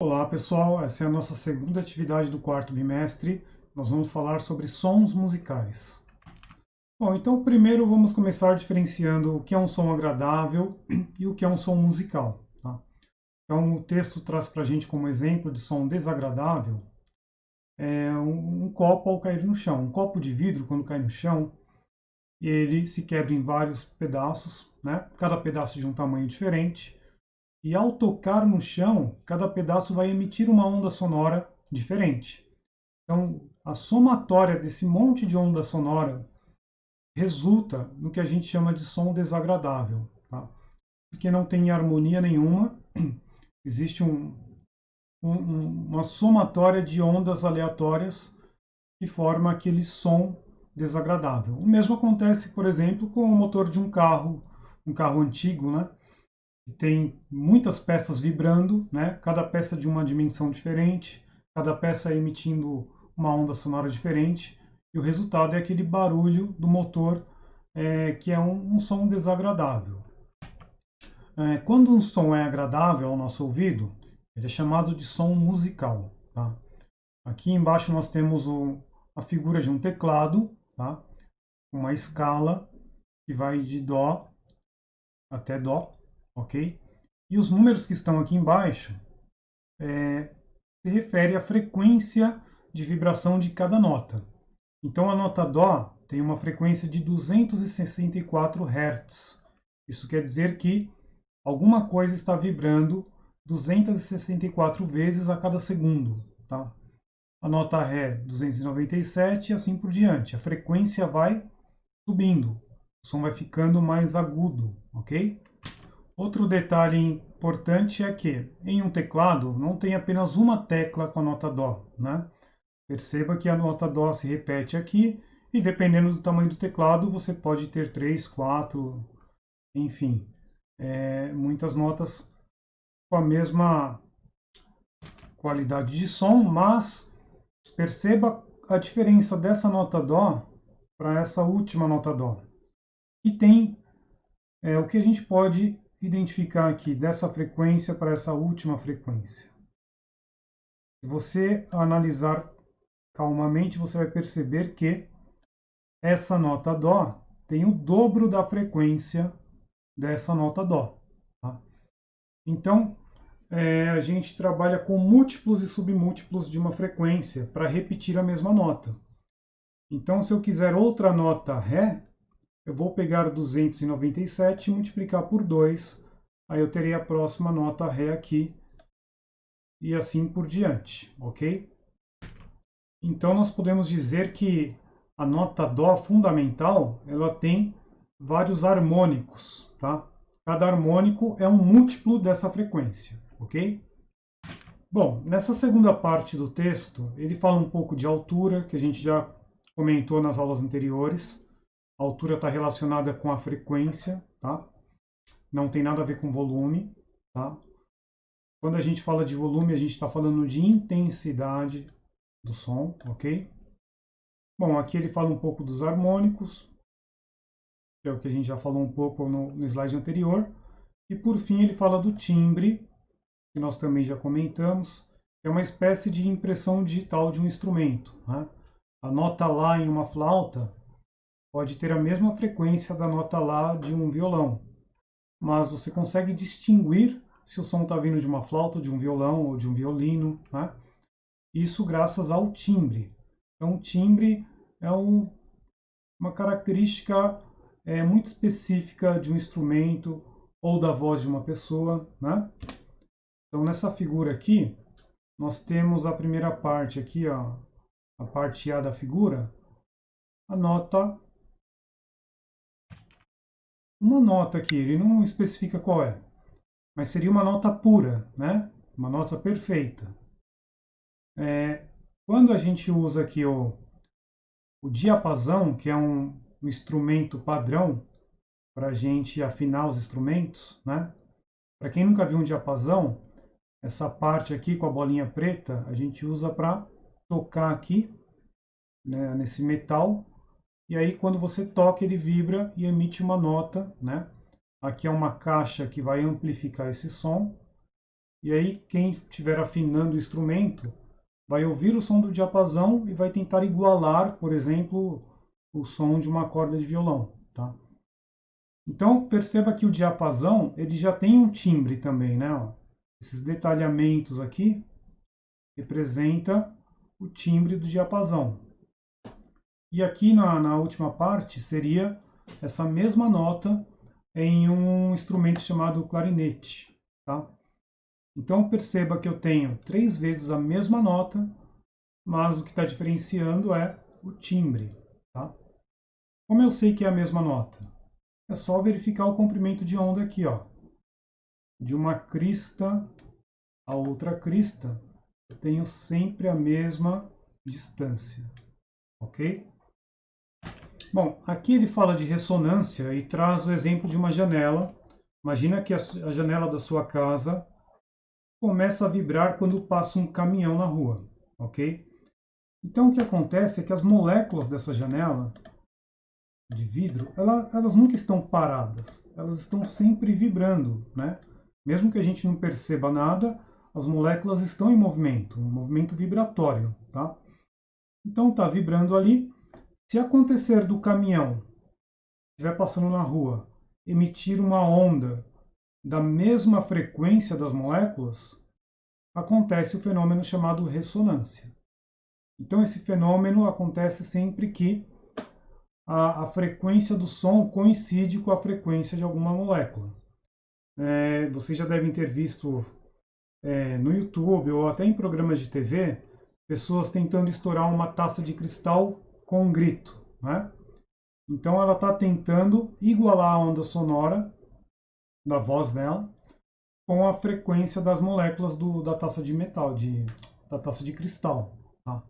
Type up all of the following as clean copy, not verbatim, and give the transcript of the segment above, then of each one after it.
Olá pessoal, essa é a nossa segunda atividade do quarto bimestre. Nós vamos falar sobre sons musicais. Bom, então primeiro vamos começar diferenciando o que é um som agradável e o que é um som musical. Tá? Então o texto traz para a gente como exemplo de som desagradável um copo ao cair no chão. Um copo de vidro, quando cai no chão, ele se quebra em vários pedaços, né? Cada pedaço de um tamanho diferente. E ao tocar no chão, cada pedaço vai emitir uma onda sonora diferente. Então, a somatória desse monte de onda sonora resulta no que a gente chama de som desagradável, tá? Porque não tem harmonia nenhuma, existe uma somatória de ondas aleatórias que forma aquele som desagradável. O mesmo acontece, por exemplo, com o motor de um carro antigo, né? Tem muitas peças vibrando, né? Cada peça de uma dimensão diferente, cada peça emitindo uma onda sonora diferente, e o resultado é aquele barulho do motor que é um som desagradável. Quando um som é agradável ao nosso ouvido, ele é chamado de som musical. Tá? Aqui embaixo nós temos a figura de um teclado, tá? Uma escala que vai de Dó até Dó, ok? E os números que estão aqui embaixo se refere à frequência de vibração de cada nota. Então a nota Dó tem uma frequência de 264 Hz. Isso quer dizer que alguma coisa está vibrando 264 vezes a cada segundo. Tá? A nota Ré 297 e assim por diante. A frequência vai subindo, o som vai ficando mais agudo, ok? Outro detalhe importante é que em um teclado não tem apenas uma tecla com a nota Dó, né? Perceba que a nota Dó se repete aqui e dependendo do tamanho do teclado você pode ter três, quatro, enfim, muitas notas com a mesma qualidade de som, mas perceba a diferença dessa nota Dó para essa última nota Dó. E tem o que a gente pode identificar aqui dessa frequência para essa última frequência. Se você analisar calmamente, você vai perceber que essa nota Dó tem o dobro da frequência dessa nota Dó. Tá? Então, a gente trabalha com múltiplos e submúltiplos de uma frequência para repetir a mesma nota. Então, se eu quiser outra nota Ré, eu vou pegar 297 e multiplicar por 2, aí eu terei a próxima nota Ré aqui, e assim por diante, ok? Então nós podemos dizer que a nota Dó fundamental, ela tem vários harmônicos, tá? Cada harmônico é um múltiplo dessa frequência, ok? Bom, nessa segunda parte do texto, ele fala um pouco de altura, que a gente já comentou nas aulas anteriores. A altura está relacionada com a frequência, tá? Não tem nada a ver com volume, tá? Quando a gente fala de volume, a gente está falando de intensidade do som, ok? Bom, aqui ele fala um pouco dos harmônicos, que é o que a gente já falou um pouco no slide anterior. E por fim ele fala do timbre, que nós também já comentamos, que é uma espécie de impressão digital de um instrumento. Né? A nota Lá em uma flauta pode ter a mesma frequência da nota Lá de um violão, mas você consegue distinguir se o som está vindo de uma flauta, de um violão ou de um violino. Né? Isso graças ao timbre. Então, o timbre é uma característica muito específica de um instrumento ou da voz de uma pessoa. Né? Então, nessa figura aqui, nós temos a primeira parte aqui, ó, a parte A da figura, a nota, uma nota aqui, ele não especifica qual é, mas seria uma nota pura, né? Uma nota perfeita. Quando a gente usa aqui o diapasão, que é um instrumento padrão para a gente afinar os instrumentos, né? Para quem nunca viu um diapasão, essa parte aqui com a bolinha preta, a gente usa para tocar aqui, né, nesse metal, e aí quando você toca ele vibra e emite uma nota, né? Aqui é uma caixa que vai amplificar esse som, E aí quem estiver afinando o instrumento vai ouvir o som do diapasão e vai tentar igualar, por exemplo, o som de uma corda de violão, tá? Então perceba que o diapasão ele já tem um timbre também, né? Ó, esses detalhamentos aqui representa o timbre do diapasão. E aqui na última parte seria essa mesma nota em um instrumento chamado clarinete, tá? Então perceba que eu tenho 3 vezes a mesma nota, mas o que está diferenciando é o timbre, tá? Como eu sei que é a mesma nota? É só verificar o comprimento de onda aqui, ó. De uma crista a outra crista, eu tenho sempre a mesma distância, ok? Bom, aqui ele fala de ressonância e traz o exemplo de uma janela. Imagina que a janela da sua casa começa a vibrar quando passa um caminhão na rua, ok? Então o que acontece é que as moléculas dessa janela de vidro, elas nunca estão paradas, elas estão sempre vibrando, né? Mesmo que a gente não perceba nada, as moléculas estão em movimento, um movimento vibratório, tá? Então tá vibrando ali. Se acontecer do caminhão estiver passando na rua, emitir uma onda da mesma frequência das moléculas, acontece o fenômeno chamado ressonância. Então esse fenômeno acontece sempre que a frequência do som coincide com a frequência de alguma molécula. Vocês já devem ter visto no YouTube ou até em programas de TV, pessoas tentando estourar uma taça de cristal com um grito, né? Então ela está tentando igualar a onda sonora da voz dela com a frequência das moléculas da taça de metal, da taça de cristal. Tá?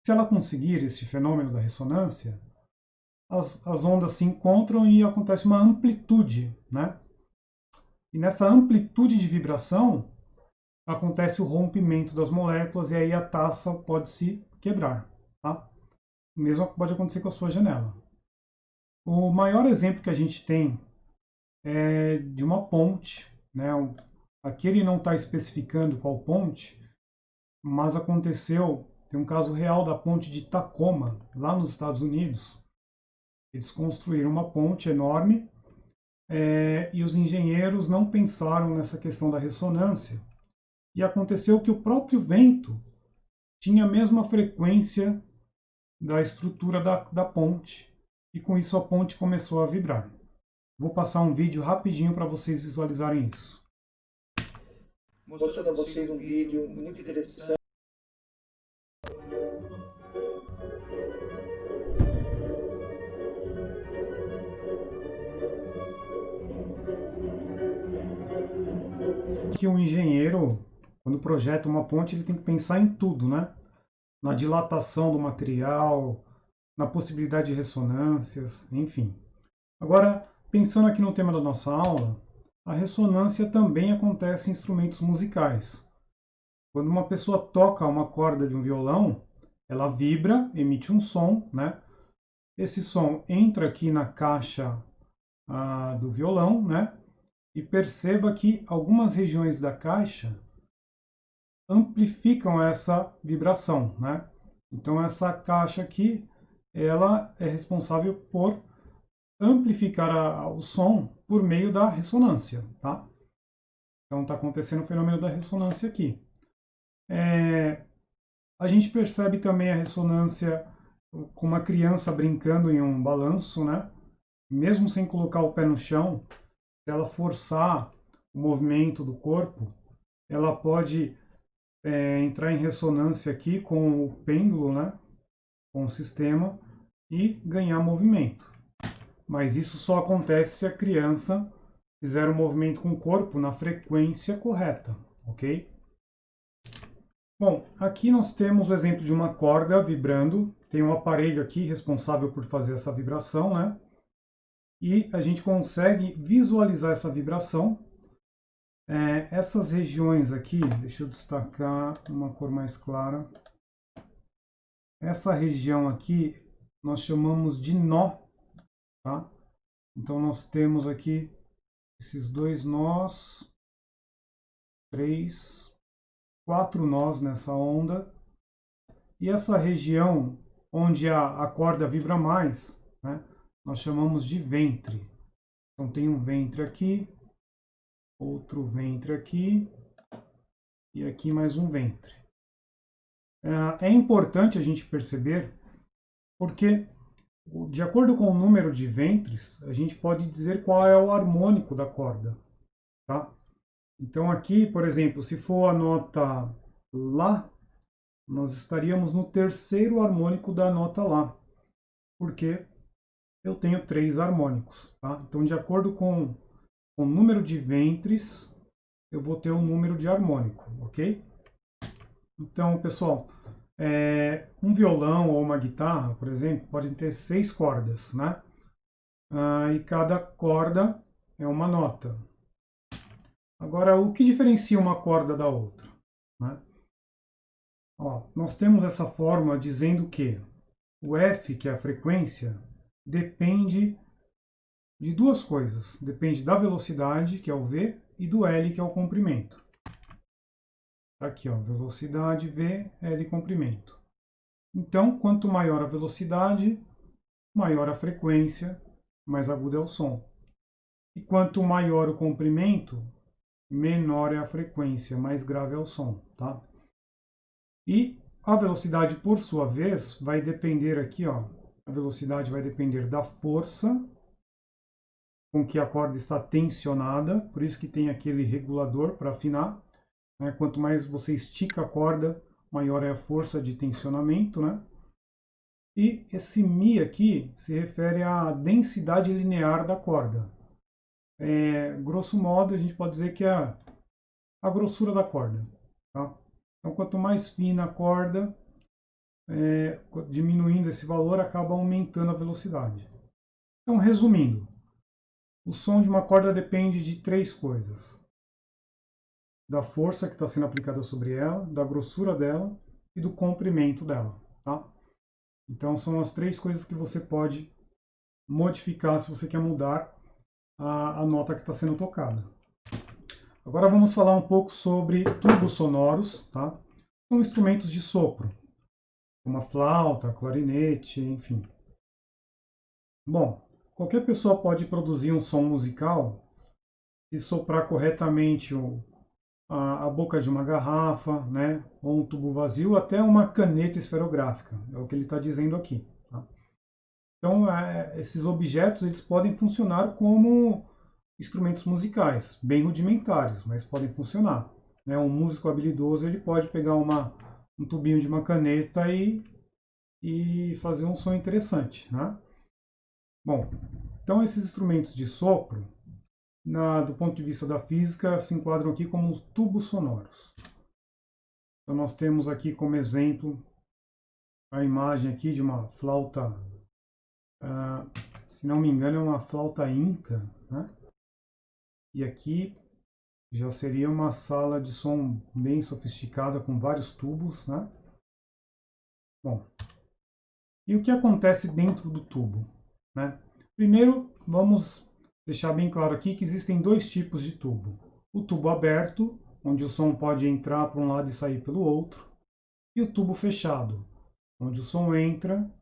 Se ela conseguir esse fenômeno da ressonância, as ondas se encontram e acontece uma amplitude, né? E nessa amplitude de vibração acontece o rompimento das moléculas e aí a taça pode se quebrar, tá? O mesmo pode acontecer com a sua janela. O maior exemplo que a gente tem é de uma ponte, né? Aqui ele não está especificando qual ponte, mas aconteceu, tem um caso real da ponte de Tacoma, lá nos Estados Unidos. Eles construíram uma ponte enorme e os engenheiros não pensaram nessa questão da ressonância. E aconteceu que o próprio vento tinha a mesma frequência da estrutura da ponte, e com isso a ponte começou a vibrar. Vou passar um vídeo rapidinho para vocês visualizarem isso. Mostrando a vocês um vídeo muito interessante. Que um engenheiro, quando projeta uma ponte, ele tem que pensar em tudo, né? Na dilatação do material, na possibilidade de ressonâncias, enfim. Agora, pensando aqui no tema da nossa aula, a ressonância também acontece em instrumentos musicais. Quando uma pessoa toca uma corda de um violão, ela vibra, emite um som, né? Esse som entra aqui na caixa do violão, né? E perceba que algumas regiões da caixa amplificam essa vibração, né? Então essa caixa aqui, ela é responsável por amplificar o som por meio da ressonância, tá? Então está acontecendo o fenômeno da ressonância aqui. A gente percebe também a ressonância com uma criança brincando em um balanço, né? Mesmo sem colocar o pé no chão, se ela forçar o movimento do corpo, ela pode entrar em ressonância aqui com o pêndulo, né? Com o sistema e ganhar movimento. Mas isso só acontece se a criança fizer o movimento com o corpo na frequência correta, ok? Bom, aqui nós temos o exemplo de uma corda vibrando. Tem um aparelho aqui responsável por fazer essa vibração, né? E a gente consegue visualizar essa vibração. Essas regiões aqui, deixa eu destacar uma cor mais clara. Essa região aqui nós chamamos de nó, tá? Então nós temos aqui esses dois nós 3, 4 nós nessa onda. E essa região onde a corda vibra mais, né, nós chamamos de ventre. Então tem um ventre aqui, outro ventre aqui e aqui mais um ventre. É importante a gente perceber porque, de acordo com o número de ventres, a gente pode dizer qual é o harmônico da corda, tá? Então aqui, por exemplo, se for a nota Lá, nós estaríamos no terceiro harmônico da nota Lá, porque eu tenho 3 harmônicos, tá? Então, de acordo com o número de ventres, eu vou ter um número de harmônico, ok? Então, pessoal, um violão ou uma guitarra, por exemplo, podem ter 6 cordas, né? E cada corda é uma nota. Agora, o que diferencia uma corda da outra, né? Ó, nós temos essa fórmula dizendo que o F, que é a frequência, depende de duas coisas. Depende da velocidade, que é o V, e do L, que é o comprimento. Aqui, ó, velocidade, V, L, comprimento. Então, quanto maior a velocidade, maior a frequência, mais agudo é o som. E quanto maior o comprimento, menor é a frequência, mais grave é o som, tá? E a velocidade, por sua vez, vai depender aqui, ó, a velocidade vai depender da força com que a corda está tensionada, por isso que tem aquele regulador para afinar, né? Quanto mais você estica a corda, maior é a força de tensionamento, né? E esse Mi aqui se refere à densidade linear da corda. Grosso modo, a gente pode dizer que é a grossura da corda, tá? Então, quanto mais fina a corda, diminuindo esse valor, acaba aumentando a velocidade. Então, resumindo, o som de uma corda depende de 3 coisas: da força que está sendo aplicada sobre ela, da grossura dela e do comprimento dela, tá? Então, são as 3 coisas que você pode modificar se você quer mudar a nota que está sendo tocada. Agora vamos falar um pouco sobre tubos sonoros, tá? São instrumentos de sopro, como a flauta, clarinete, enfim. Bom, qualquer pessoa pode produzir um som musical se soprar corretamente a boca de uma garrafa, né? Ou um tubo vazio, até uma caneta esferográfica, é o que ele está dizendo aqui, tá? Então, esses objetos eles podem funcionar como instrumentos musicais, bem rudimentares, mas podem funcionar, né? Um músico habilidoso ele pode pegar um tubinho de uma caneta e fazer um som interessante, né? Bom, então esses instrumentos de sopro, do ponto de vista da física, se enquadram aqui como os tubos sonoros. Então nós temos aqui como exemplo a imagem aqui de uma flauta, se não me engano é uma flauta inca, né? E aqui já seria uma sala de som bem sofisticada com vários tubos, né? Bom, e o que acontece dentro do tubo, né? Primeiro, vamos deixar bem claro aqui que existem 2 tipos de tubo. O tubo aberto, onde o som pode entrar por um lado e sair pelo outro, e o tubo fechado, onde o som entra,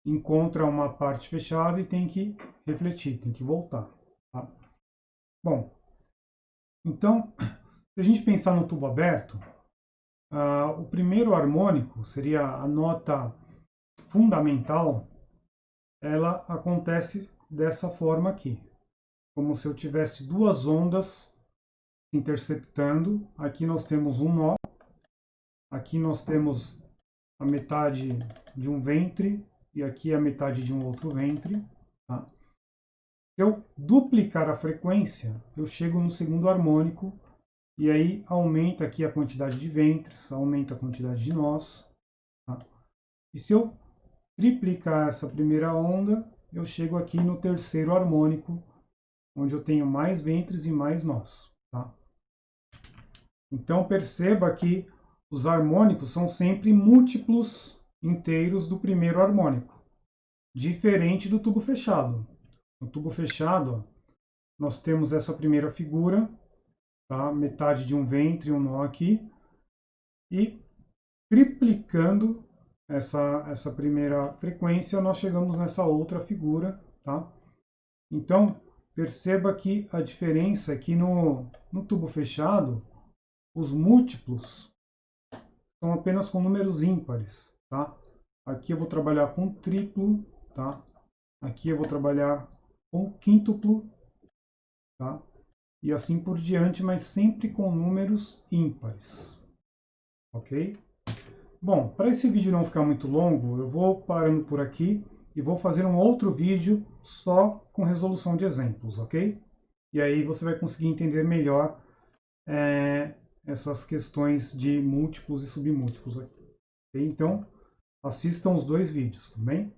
encontra uma parte fechada e tem que refletir, tem que voltar, tá? Bom, então, se a gente pensar no tubo aberto, o primeiro harmônico seria a nota fundamental, ela acontece dessa forma aqui, como se eu tivesse 2 ondas interceptando. Aqui nós temos um nó, aqui nós temos a metade de um ventre e aqui a metade de um outro ventre, tá? Se eu duplicar a frequência, eu chego no segundo harmônico e aí aumenta aqui a quantidade de ventres, aumenta a quantidade de nós, tá? E se eu triplicar essa primeira onda, eu chego aqui no terceiro harmônico, onde eu tenho mais ventres e mais nós, tá? Então perceba que os harmônicos são sempre múltiplos inteiros do primeiro harmônico, diferente do tubo fechado. No tubo fechado, ó, nós temos essa primeira figura, tá? Metade de um ventre e um nó aqui. E triplicando essa primeira frequência, nós chegamos nessa outra figura, tá? Então, perceba que a diferença é que no tubo fechado, os múltiplos são apenas com números ímpares, tá? Aqui eu vou trabalhar com triplo, tá? Aqui eu vou trabalhar com quíntuplo, tá? E assim por diante, mas sempre com números ímpares, ok? Bom, para esse vídeo não ficar muito longo, eu vou parando por aqui e vou fazer um outro vídeo só com resolução de exemplos, ok? E aí você vai conseguir entender melhor essas questões de múltiplos e submúltiplos aqui. Okay? Então, assistam os dois vídeos, tá bem?